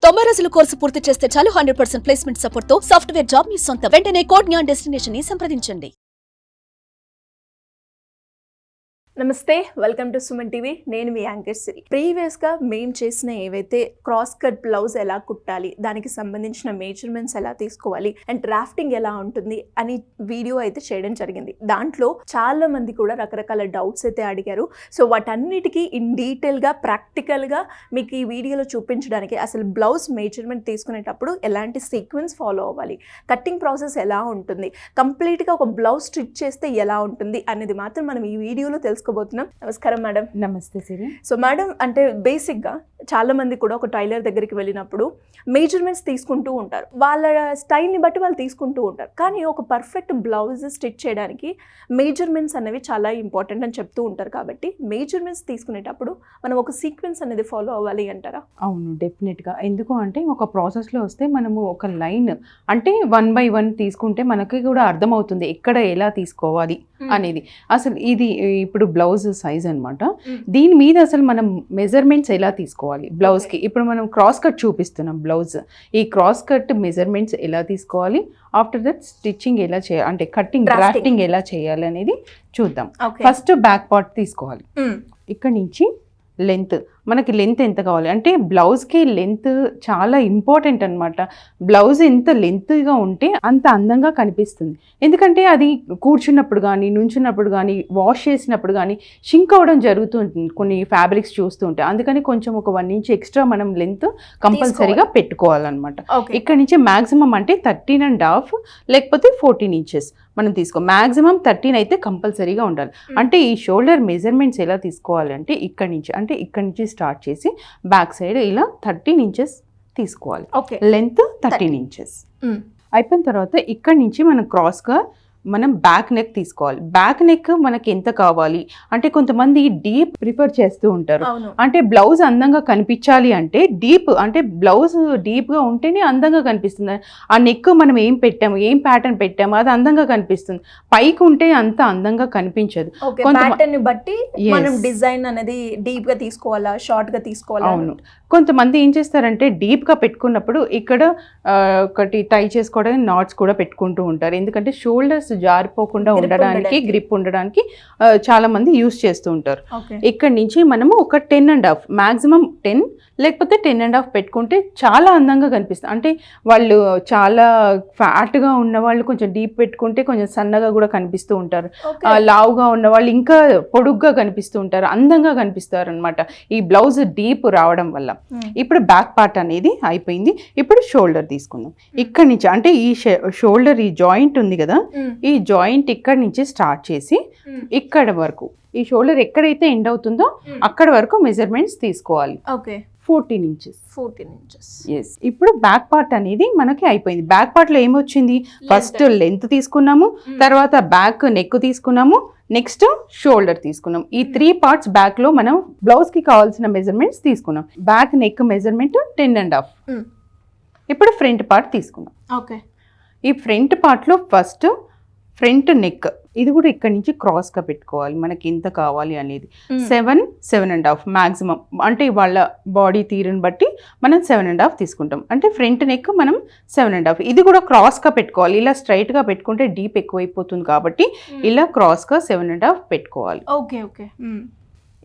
90 రోజుల కోర్సు పూర్తి చేస్తే చాలు 100% ప్లేస్మెంట్ సపోర్ట్ తో సాఫ్ట్వేర్ జాబ్ మీ సొంతం. వెంటనే కోడ్ జ్ఞాన్ డెస్టినేషన్ ని సంప్రదించండి. నమస్తే, వెల్కమ్ టు సుమన్ టీవీ. నేను మీ యాంకర్ సిరి. ప్రీవియస్గా మేము చేసిన ఏవైతే క్రాస్ కట్ బ్లౌజ్ ఎలా కుట్టాలి, దానికి సంబంధించిన మెజర్మెంట్స్ ఎలా తీసుకోవాలి అండ్ డ్రాఫ్టింగ్ ఎలా ఉంటుంది అని వీడియో అయితే చేయడం జరిగింది. దాంట్లో చాలా మంది కూడా రకరకాల డౌట్స్ అయితే అడిగారు. సో వాటన్నిటికీ ఇన్ డీటెయిల్గా ప్రాక్టికల్గా మీకు ఈ వీడియోలో చూపించడానికి, అసలు బ్లౌజ్ మెజర్మెంట్ తీసుకునేటప్పుడు ఎలాంటి సీక్వెన్స్ ఫాలో అవ్వాలి, కట్టింగ్ ప్రాసెస్ ఎలా ఉంటుంది, కంప్లీట్గా ఒక బ్లౌజ్ స్టిచ్ చేస్తే ఎలా ఉంటుంది అనేది మాత్రం మనం ఈ వీడియోలో తెలుసుకోబోతున్నాం. నమస్కారం మేడం. నమస్తే సిరి. సో మేడం, అంటే బేసిక్గా చాలా మంది కూడా ఒక టైలర్ దగ్గరికి వెళ్ళినప్పుడు మెజర్మెంట్స్ తీసుకుంటూ ఉంటారు, వాళ్ళ స్టైల్ని బట్టి వాళ్ళు తీసుకుంటూ ఉంటారు. కానీ ఒక పర్ఫెక్ట్ బ్లౌజ్ స్టిచ్ చేయడానికి మెజర్మెంట్స్ అనేవి చాలా ఇంపార్టెంట్ అని చెప్తూ ఉంటారు. కాబట్టి మెజర్మెంట్స్ తీసుకునేటప్పుడు మనం ఒక సీక్వెన్స్ అనేది ఫాలో అవ్వాలి అంటారా? అవును, డెఫినెట్గా. ఎందుకు అంటే ఒక ప్రాసెస్లో వస్తే మనము ఒక లైన్ అంటే 1 by 1 తీసుకుంటే మనకి కూడా అర్థమవుతుంది ఎక్కడ ఎలా తీసుకోవాలి అనేది. అసలు ఇది ఇప్పుడు బ్లౌజ్ సైజ్ అనమాట. దీని మీద అసలు మనం మెజర్మెంట్స్ ఎలా తీసుకోవాలి బ్లౌజ్కి, ఇప్పుడు మనం క్రాస్ కట్ చూపిస్తున్నాం బ్లౌజ్. ఈ క్రాస్ కట్ మెజర్మెంట్స్ ఎలా తీసుకోవాలి, ఆఫ్టర్ దట్ స్టిచ్చింగ్ ఎలా చేయాలి, అంటే కట్టింగ్ డ్రాఫ్టింగ్ ఎలా చేయాలి అనేది చూద్దాం. ఫస్ట్ బ్యాక్ పార్ట్ తీసుకోవాలి. ఇక్కడ నుంచి లెంత్, మనకి లెంత్ ఎంత కావాలి అంటే బ్లౌజ్కి లెంత్ చాలా ఇంపార్టెంట్ అనమాట. బ్లౌజ్ ఎంత లెంత్గా ఉంటే అంత అందంగా కనిపిస్తుంది. ఎందుకంటే అది కూర్చున్నప్పుడు కానీ నుంచున్నప్పుడు కానీ వాష్ చేసినప్పుడు కానీ షింక్ అవ్వడం జరుగుతుంది కొన్ని ఫ్యాబ్రిక్స్ చూస్తూ ఉంటే. అందుకని కొంచెం ఒక 1 inch ఎక్స్ట్రా మనం లెంత్ కంపల్సరీగా పెట్టుకోవాలన్నమాట. ఇక్కడ నుంచి మ్యాక్సిమం అంటే 13.5 లేకపోతే 14 inches మనం తీసుకో. మ్యాక్సిమం 13 అయితే కంపల్సరీగా ఉండాలి. అంటే ఈ షోల్డర్ మెజర్మెంట్స్ ఎలా తీసుకోవాలి అంటే ఇక్కడ నుంచి స్టార్ట్ చేసి బ్యాక్ సైడ్ ఇలా 13 inches తీసుకోవాలి. లెంత్ 13 inches అయిపోయిన తర్వాత ఇక్కడ నుంచి మనం క్రాస్గా మనం బ్యాక్ నెక్ తీసుకోవాలి. బ్యాక్ నెక్ మనకి ఎంత కావాలి అంటే కొంతమంది డీప్ ప్రిఫర్ చేస్తూ ఉంటారు. అంటే బ్లౌజ్ అందంగా కనిపించాలి అంటే డీప్, అంటే బ్లౌజ్ డీప్గా ఉంటేనే అందంగా కనిపిస్తుంది. ఆ నెక్ మనం ఏం పెట్టాము, ఏం ప్యాటర్న్ పెట్టాము అది అందంగా కనిపిస్తుంది. పైకి ఉంటే అంత అందంగా కనిపించదు. బట్టి మనం డిజైన్ అనేది డీప్ గా తీసుకోవాలా, షార్ట్ గా తీసుకోవాలా? అవును, కొంతమంది ఏం చేస్తారంటే డీప్గా పెట్టుకున్నప్పుడు ఇక్కడ ఒకటి టై చేసుకోవడానికి నాట్స్ కూడా పెట్టుకుంటూ ఉంటారు. ఎందుకంటే షోల్డర్స్ జారిపోకుండా ఉండడానికి, గ్రిప్ ఉండడానికి చాలా మంది యూస్ చేస్తూ ఉంటారు. ఇక్కడ నుంచి మనము ఒక 10.5 మ్యాక్సిమం 10 లేకపోతే 10.5 పెట్టుకుంటే చాలా అందంగా కనిపిస్తుంది. అంటే వాళ్ళు చాలా ఫ్యాట్గా ఉన్న వాళ్ళు కొంచెం డీప్ పెట్టుకుంటే కొంచెం సన్నగా కూడా కనిపిస్తూ ఉంటారు. లావుగా ఉన్న వాళ్ళు ఇంకా పొడుగ్గా కనిపిస్తూ ఉంటారు, అందంగా కనిపిస్తారు అనమాట ఈ బ్లౌజ్ డీప్ రావడం వల్ల. ఇప్పుడు బ్యాక్ పార్ట్ అనేది అయిపోయింది. ఇప్పుడు షోల్డర్ తీసుకుందాం. ఇక్కడ నుంచి అంటే ఈ షోల్డర్ ఈ జాయింట్ ఉంది కదా, ఈ జాయింట్ ఇక్కడ నుంచి స్టార్ట్ చేసి ఇక్కడ వరకు ఈ షోల్డర్ ఎక్కడైతే ఎండ్ అవుతుందో అక్కడ వరకు మెజర్మెంట్స్ తీసుకోవాలి. 14 inches. ఎస్. ఇప్పుడు బ్యాక్ పార్ట్ అనేది మనకి అయిపోయింది. బ్యాక్ పార్ట్లో ఏమొచ్చింది, ఫస్ట్ లెంత్ తీసుకున్నాము, తర్వాత బ్యాక్ నెక్ తీసుకున్నాము, నెక్స్ట్ షోల్డర్ తీసుకున్నాం. ఈ 3 parts బ్యాక్ లో మనం బ్లౌజ్ కి కావాల్సిన మెజర్మెంట్స్ తీసుకున్నాం. Back neck measurement 10.5. ఇప్పుడు ఫ్రంట్ పార్ట్ తీసుకున్నాం. ఈ ఫ్రంట్ పార్ట్ లో ఫస్ట్ ఫ్రంట్ నెక్, ఇది కూడా ఇక్కడ నుంచి క్రాస్ గా పెట్టుకోవాలి మనకి ఎంత కావాలి అనేది. 7.5 మ్యాక్సిమం, అంటే వాళ్ళ బాడీ తీరుని బట్టి మనం 7.5 తీసుకుంటాం. అంటే ఫ్రంట్ నెక్ మనం 7.5, ఇది కూడా క్రాస్ గా పెట్టుకోవాలి. ఇలా స్ట్రైట్ గా పెట్టుకుంటే డీప్ ఎక్కువైపోతుంది కాబట్టి ఇలా క్రాస్ గా 7.5 పెట్టుకోవాలి.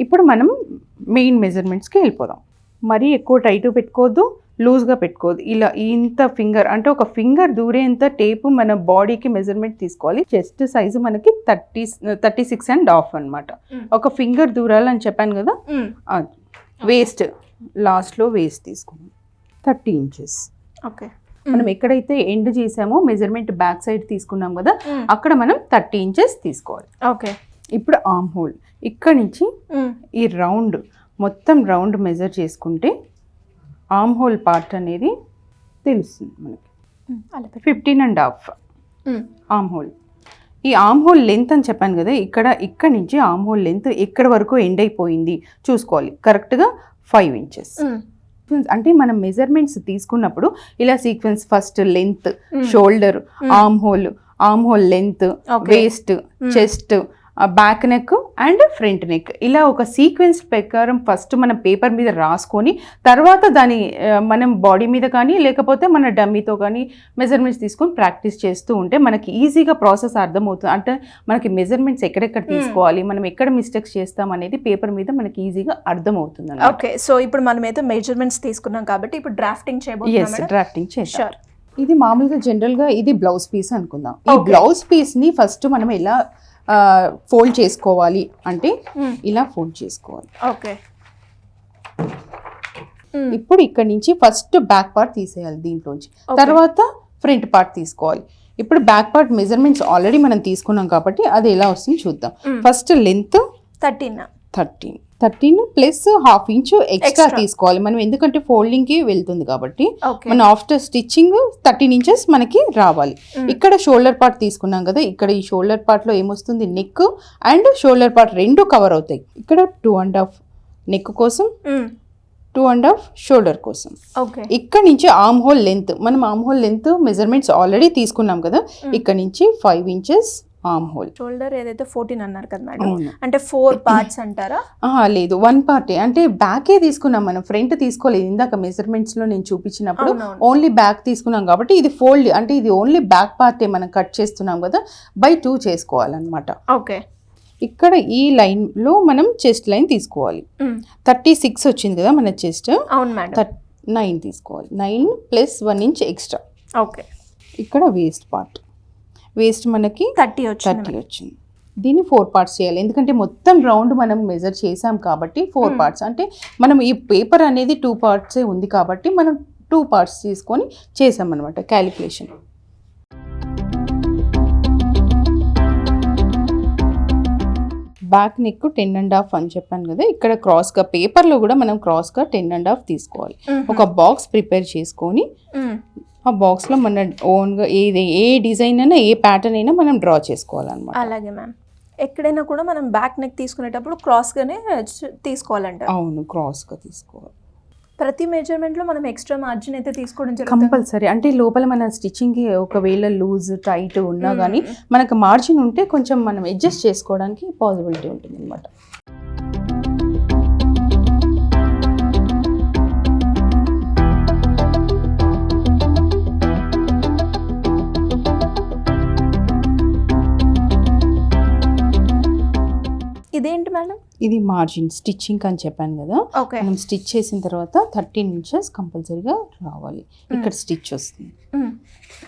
ఇప్పుడు మనం మెయిన్ మెజర్మెంట్స్కి వెళ్ళిపోదాం. మరీ ఎక్కువ టైట్ పెట్టుకోవద్దు, లూజ్గా పెట్టుకోవద్దు. ఇలా ఇంత ఫింగర్ అంటే ఒక ఫింగర్ దూరేంత టేపు మన బాడీకి మెజర్మెంట్ తీసుకోవాలి. చెస్ట్ సైజు మనకి 36.5 అనమాట. ఒక ఫింగర్ దూరాలని చెప్పాను కదా. వేస్ట్ లాస్ట్లో వేస్ట్ తీసుకున్నాం 30 inches. మనం ఎక్కడైతే ఎండ్ చేసామో మెజర్మెంట్ బ్యాక్ సైడ్ తీసుకున్నాం కదా, అక్కడ మనం 30 inches తీసుకోవాలి. ఇప్పుడు ఆర్మ్ హోల్ ఇక్కడ నుంచి ఈ రౌండ్ మొత్తం రౌండ్ మెజర్ చేసుకుంటే ఆర్మ్ హోల్ పార్ట్ అనేది తెలుస్తుంది మనకి. 15.5 ఆర్మ్ హోల్. ఈ ఆర్మ్ హోల్ లెంత్ అని చెప్పాను కదా, ఇక్కడ నుంచి ఆర్మ్ హోల్ లెంత్ ఎక్కడ వరకు ఎండ్ అయిపోయింది చూసుకోవాలి. కరెక్ట్గా 5 inches. అంటే మనం మెజర్మెంట్స్ తీసుకున్నప్పుడు ఇలా sequence first length, shoulder, arm whole length, waste, chest, back neck and front neck ఇలా ఒక సీక్వెన్స్ ప్రకారం ఫస్ట్ మనం పేపర్ మీద రాసుకొని తర్వాత దాని మనం బాడీ మీద కానీ లేకపోతే మన డమ్మీతో కానీ మెజర్మెంట్స్ తీసుకొని ప్రాక్టీస్ చేస్తూ ఉంటే మనకి ఈజీగా ప్రాసెస్ అర్థమవుతుంది. అంటే మనకి మెజర్మెంట్స్ ఎక్కడెక్కడ తీసుకోవాలి, మనం ఎక్కడ మిస్టేక్స్ చేస్తాం అనేది పేపర్ మీద మనకి ఈజీగా అర్థమవుతుంది. ఓకే, సో ఇప్పుడు మనమైతే మెజర్మెంట్స్ తీసుకున్నాం కాబట్టి ఇప్పుడు డ్రాఫ్టింగ్ చేయబోతున్నాం. డ్రాఫ్టింగ్ చేస్తాం. ఇది మామూలుగా జనరల్గా ఇది బ్లౌజ్ పీస్ అనుకుందాం. ఈ బ్లౌజ్ పీస్ని ఫస్ట్ మనం ఎలా ఫోల్డ్ చేసుకోవాలి అంటే ఇలా ఫోల్డ్ చేసుకోవాలి. ఓకే, ఇప్పుడు ఇక్కడ నుంచి ఫస్ట్ బ్యాక్ పార్ట్ తీసేయాలి దీంట్లోంచి, తర్వాత ఫ్రంట్ పార్ట్ తీసుకోవాలి. ఇప్పుడు బ్యాక్ పార్ట్ మెజర్మెంట్స్ ఆల్రెడీ మనం తీసుకున్నాం కాబట్టి అది ఎలా వస్తుంది చూద్దాం. First length 13 plus ½ inch extra తీసుకోవాలి మనం, ఎందుకంటే ఫోల్డింగ్ కి వెళ్తుంది కాబట్టి మనం ఆఫ్టర్ స్టిచ్చింగ్ 13 ఇంచెస్ మనకి రావాలి. ఇక్కడ షోల్డర్ పార్ట్ తీసుకున్నాం కదా, ఇక్కడ ఈ షోల్డర్ పార్ట్ లో ఏమొస్తుంది, నెక్ అండ్ షోల్డర్ పార్ట్ రెండు కవర్ అవుతాయి. ఇక్కడ 2.5 నెక్ కోసం, 2.5 షోల్డర్ కోసం. ఇక్కడ నుంచి ఆర్మ్ హోల్ లెంత్, మనం arm whole length measurements already తీసుకున్నాం కదా, ఇక్కడ నుంచి 5 ఇంచెస్ ఆర్మ్ హోల్. షోల్డర్ ఏదైతే 14 అన్నారు కదా మేడం, అంటే 4 పార్ట్స్ అంటారా? లేదు, 1 పార్ట్ అంటే బ్యాకే తీసుకున్నాం మనం, ఫ్రంట్ తీసుకోలేదు. ఇందాక మెజర్మెంట్స్ లో నేను చూపించినప్పుడు ఓన్లీ బ్యాక్ తీసుకున్నాం కాబట్టి ఇది ఫోల్డ్ అంటే ఇది ఓన్లీ బ్యాక్ పార్టే మనం కట్ చేస్తున్నాం కదా, by 2 చేసుకోవాలన్నమాట. ఓకే, ఇక్కడ ఈ లైన్ లో మనం చెస్ట్ లైన్ తీసుకోవాలి. 36 వచ్చింది కదా మన చెస్ట్. అవును మేడం. 9 తీసుకోవాలి. 9 ప్లస్ 1 ఇంచ్ ఎక్స్ట్రా. ఓకే, ఇక్కడ వేస్ట్ పార్ట్, వేస్ట్ మనకి 30 వచ్చింది. దీన్ని 4 పార్ట్స్ చేయాలి, ఎందుకంటే మొత్తం రౌండ్ మనం మెజర్ చేసాం కాబట్టి 4 పార్ట్స్. అంటే మనం ఈ పేపర్ అనేది 2 పార్ట్సే ఉంది కాబట్టి మనం 2 పార్ట్స్ తీసుకొని చేసాం అనమాట క్యాలిక్యులేషన్. బ్యాక్ నెక్ 10.5 అని చెప్పాను కదా, ఇక్కడ క్రాస్గా పేపర్లో కూడా మనం క్రాస్గా 10.5 తీసుకోవాలి. ఒక బాక్స్ ప్రిపేర్ చేసుకొని ఆ బాక్స్లో మన ఓన్గా ఏ డిజైన్ అయినా ఏ ప్యాటర్న్ అయినా మనం డ్రా చేసుకోవాలన్నమాట. అలాగే మ్యామ్, ఎక్కడైనా కూడా మనం బ్యాక్ నెక్ తీసుకునేటప్పుడు క్రాస్గానే తీసుకోవాలంట. అవును, క్రాస్గా తీసుకోవాలి. ప్రతి మెజర్మెంట్లో మనం ఎక్స్ట్రా మార్జిన్ అయితే తీసుకోవడం జరుగుతుంది కంపల్సరీ. అంటే లోపల మన స్టిచ్చింగ్కి ఒకవేళ లూజ్ టైట్ ఉన్నా కానీ మనకు మార్జిన్ ఉంటే కొంచెం మనం అడ్జస్ట్ చేసుకోవడానికి పాసిబిలిటీ ఉంటుంది అనమాట. ఇదేంటి మేడం? ఇది మార్జిన్ స్టిచ్చింగ్ అని చెప్పాను కదా, మనం స్టిచ్ చేసిన తర్వాత 13 ఇంచెస్ కంపల్సరీగా రావాలి. ఇక్కడ స్టిచ్ వస్తుంది,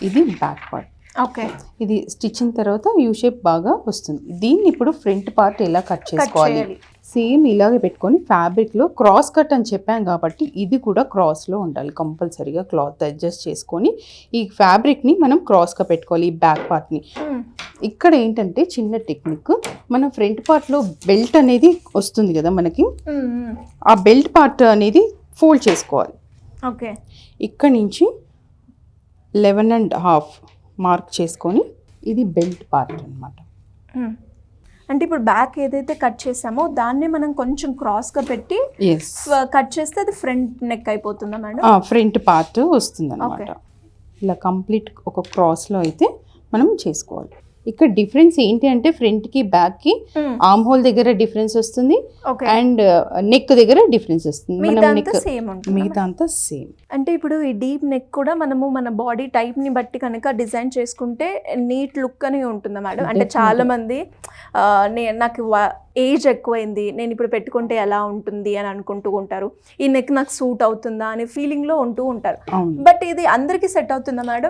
ఇది బ్యాక్ పార్ట్. ఓకే, ఇది స్టిచ్చింగ్ తర్వాత యూ షేప్ బాగా వస్తుంది. దీన్ని ఇప్పుడు ఫ్రంట్ పార్ట్ ఎలా కట్ చేసుకోవాలి, సేమ్ ఇలాగే పెట్టుకొని ఫ్యాబ్రిక్లో క్రాస్ కట్ అని చెప్పాం కాబట్టి ఇది కూడా క్రాస్లో ఉండాలి కంపల్సరీగా. క్లాత్ అడ్జస్ట్ చేసుకొని ఈ ఫ్యాబ్రిక్ని మనం క్రాస్గా పెట్టుకోవాలి ఈ బ్యాక్ పార్ట్ని. ఇక్కడ ఏంటంటే చిన్న టెక్నిక్, మన ఫ్రంట్ పార్ట్లో బెల్ట్ అనేది వస్తుంది కదా మనకి, ఆ బెల్ట్ పార్ట్ అనేది ఫోల్డ్ చేసుకోవాలి. ఓకే, ఇక్కడ నుంచి 11.5 మార్క్ చేసుకొని ఇది బెల్ట్ పార్ట్ అన్నమాట. అంటే ఇప్పుడు బ్యాక్ ఏదైతే కట్ చేసామో దాన్ని మనం కొంచెం క్రాస్గా పెట్టి కట్ చేస్తే అది ఫ్రంట్ నెక్ అయిపోతుందా మేడం? ఫ్రంట్ పార్ట్ వస్తుంది అన్నమాట. ఇలా కంప్లీట్ ఒక క్రాస్లో అయితే మనం చేసుకోవాలి. ఇక్కడ డిఫరెన్స్ ఏంటి అంటే ఫ్రంట్ కి బ్యాక్ కి ఆర్మ్ హోల్ దగ్గర డిఫరెన్స్ వస్తుంది అండ్ నెక్ దగ్గర డిఫరెన్స్ వస్తుంది. మిగతా అంతా సేమ్. అంటే ఇప్పుడు ఈ డీప్ నెక్ కూడా మనము మన బాడీ టైప్ ని బట్టి కనుక డిజైన్ చేసుకుంటే నీట్ లుక్ అని ఉంటుందా మేడం? అంటే చాలా మంది నాకు ఏజ్ ఎక్కువైంది, నేను ఇప్పుడు పెట్టుకుంటే ఎలా ఉంటుంది అని అనుకుంటూ ఉంటారు. ఈ నెక్ నాకు సూట్ అవుతుందా అనే ఫీలింగ్ లో ఉంటూ ఉంటారు. బట్ ఇది అందరికి సెట్ అవుతుందా మేడం?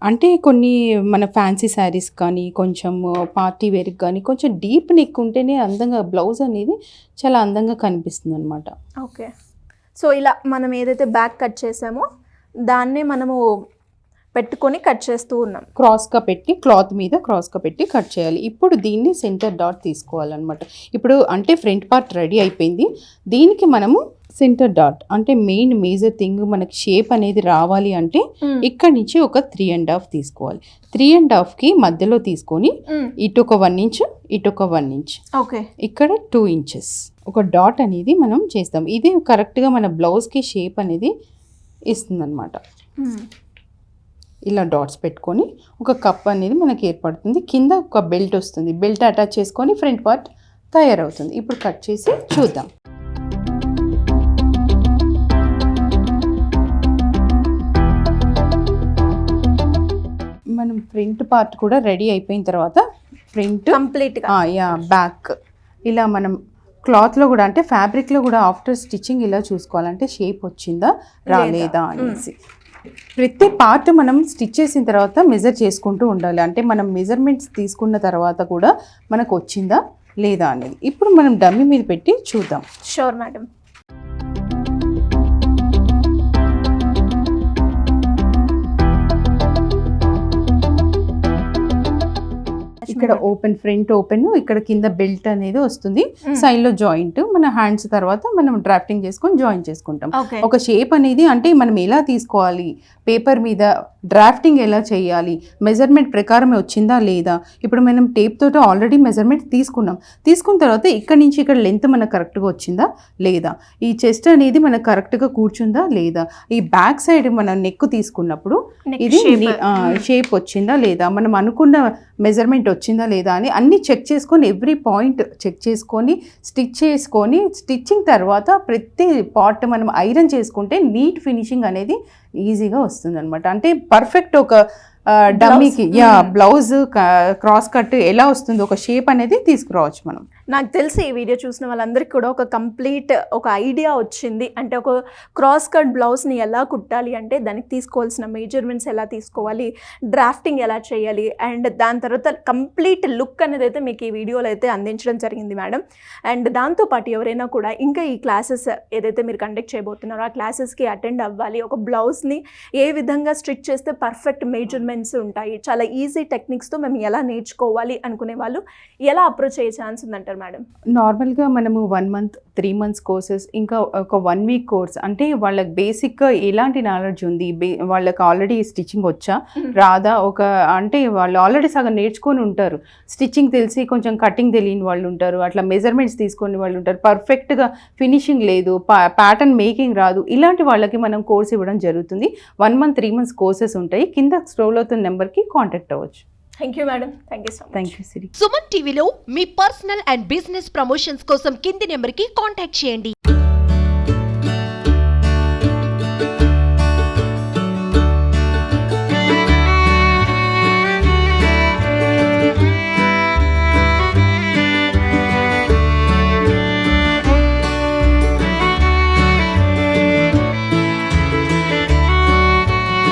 అంటే కొన్ని మన ఫ్యాన్సీ శారీస్ కానీ కొంచెం పార్టీ వేర్ కానీ కొంచెం డీప్ నెక్ ఉంటేనే అందంగా బ్లౌజ్ అనేది చాలా అందంగా కనిపిస్తుంది అనమాట. ఓకే, సో ఇలా మనం ఏదైతే బ్యాక్ కట్ చేసామో దాన్నే మనము పెట్టుకొని కట్ చేస్తూ ఉన్నాం. క్రాస్గా పెట్టి క్లాత్ మీద క్రాస్గా పెట్టి కట్ చేయాలి. ఇప్పుడు దీన్ని సెంటర్ డాట్ తీసుకోవాలన్నమాట. ఇప్పుడు అంటే ఫ్రంట్ పార్ట్ రెడీ అయిపోయింది. దీనికి మనము సెంటర్ డాట్ అంటే మెయిన్ మేజర్ థింగ్ మనకి షేప్ అనేది రావాలి అంటే ఇక్కడ నుంచి ఒక 3.5 తీసుకోవాలి. 3.5కి మధ్యలో తీసుకొని ఇటు ఒక 1 ఇంచ్ ఇటు ఒక 1 ఇంచ్, ఓకే, ఇక్కడ 2 ఇంచెస్ ఒక డాట్ అనేది మనం చేస్తాం. ఇది కరెక్ట్గా మన బ్లౌజ్కి షేప్ అనేది ఇస్తుంది అనమాట. ఇలా డాట్స్ పెట్టుకొని ఒక కప్ అనేది మనకి ఏర్పడుతుంది. కింద ఒక బెల్ట్ వస్తుంది, బెల్ట్ అటాచ్ చేసుకొని ఫ్రంట్ పార్ట్ తయారవుతుంది. ఇప్పుడు కట్ చేసి చూద్దాం. మనం ఫ్రంట్ పార్ట్ కూడా రెడీ అయిపోయిన తర్వాత ఫ్రంట్ కంప్లీట్గా బ్యాక్ ఇలా మనం క్లాత్లో కూడా అంటే ఫ్యాబ్రిక్లో కూడా ఆఫ్టర్ స్టిచ్చింగ్ ఇలా చూసుకోవాలంటే షేప్ వచ్చిందా రాలేదా అనేసి. ప్రతి పార్ట్ మనం స్టిచ్ చేసిన తర్వాత మెజర్ చేసుకుంటూ ఉండాలి. అంటే మనం మెజర్మెంట్స్ తీసుకున్న తర్వాత కూడా మనకు వచ్చిందా లేదా అనేది. ఇప్పుడు మనం డమ్మీ మీద పెట్టి చూద్దాం. Sure madam. ఇక్కడ ఓపెన్, ఫ్రంట్ ఓపెన్, ఇక్కడ కింద బెల్ట్ అనేది వస్తుంది, సైడ్ లో జాయింట్. మన హ్యాండ్స్ తర్వాత మనం డ్రాఫ్టింగ్ చేసుకొని జాయిన్ చేసుకుంటాం. ఒక షేప్ అనేది అంటే మనం ఎలా తీసుకోవాలి, పేపర్ మీద డ్రాఫ్టింగ్ ఎలా చేయాలి, మెజర్మెంట్ ప్రకారం వచ్చిందా లేదా. ఇప్పుడు మనం టేప్ తోటి ఆల్రెడీ మెజర్మెంట్ తీసుకున్న తర్వాత ఇక్కడ నుంచి ఇక్కడ లెంత్ మనకు కరెక్ట్గా వచ్చిందా లేదా, ఈ చెస్ట్ అనేది మనకు కరెక్ట్గా కూర్చుందా లేదా, ఈ బ్యాక్ సైడ్ మనం నెక్ తీసుకున్నప్పుడు ఇది షేప్ వచ్చిందా లేదా, మనం అనుకున్న మెజర్మెంట్ వచ్చిందా లేదా అని అన్ని చెక్ చేసుకొని ఎవ్రీ పాయింట్ చెక్ చేసుకొని స్టిచ్చింగ్ తర్వాత ప్రతి పార్ట్ మనం ఐరన్ చేసుకుంటే నీట్ ఫినిషింగ్ అనేది ఈజీగా వస్తుంది అనమాట. అంటే పర్ఫెక్ట్ ఒక డమ్మీకి బ్లౌజ్ క్రాస్ కట్ ఎలా వస్తుందో ఒక షేప్ అనేది తీసుకురావచ్చు మనం. నాకు తెలిసి ఈ వీడియో చూసిన వాళ్ళందరికీ కూడా ఒక కంప్లీట్ ఒక ఐడియా వచ్చింది. అంటే ఒక క్రాస్ కట్ బ్లౌజ్ని ఎలా కుట్టాలి, అంటే దానికి తీసుకోవాల్సిన మెజర్మెంట్స్ ఎలా తీసుకోవాలి, డ్రాఫ్టింగ్ ఎలా చేయాలి, అండ్ దాని తర్వాత కంప్లీట్ లుక్ అనేది అయితే మీకు ఈ వీడియోలో అయితే అందించడం జరిగింది మేడం. అండ్ దాంతోపాటు ఎవరైనా కూడా ఇంకా ఈ క్లాసెస్ ఏదైతే మీరు కండక్ట్ చేయబోతున్నారో ఆ క్లాసెస్కి అటెండ్ అవ్వాలి, ఒక బ్లౌజ్ని ఏ విధంగా స్టిచ్ చేస్తే పర్ఫెక్ట్ మెజర్మెంట్స్ ఉంటాయి, చాలా ఈజీ టెక్నిక్స్తో మేము ఎలా నేర్చుకోవాలి అనుకునే వాళ్ళు ఎలా అప్రోచ్ అయ్యే ఛాన్స్ ఉందంటారు మేడం? నార్మల్గా మనము 1 month 3 months కోర్సెస్, ఇంకా ఒక 1 week కోర్స్, అంటే వాళ్ళకి బేసిక్గా ఎలాంటి నాలెడ్జ్ ఉంది, వాళ్ళకి ఆల్రెడీ స్టిచ్చింగ్ వచ్చా రాదా, అంటే వాళ్ళు ఆల్రెడీ సగం నేర్చుకొని ఉంటారు, స్టిచ్చింగ్ తెలిసి కొంచెం కటింగ్ తెలియని వాళ్ళు ఉంటారు, అట్లా మెజర్మెంట్స్ తీసుకునే వాళ్ళు ఉంటారు, పర్ఫెక్ట్గా ఫినిషింగ్ లేదు, ప్యాటర్న్ మేకింగ్ రాదు, ఇలాంటి వాళ్ళకి మనం కోర్స్ ఇవ్వడం జరుగుతుంది. 1 month 3 months కోర్సెస్ ఉంటాయి. కింద స్క్రోల్ అవుతున్న నెంబర్కి కాంటాక్ట్ అవ్వచ్చు. Thank you madam. Thank you so much. Thank you Siri. Suman టీవీలో మీ పర్సనల్ అండ్ బిజినెస్ ప్రమోషన్స్ కోసం కింది నెంబర్కి కాంటాక్ట్ చేయండి.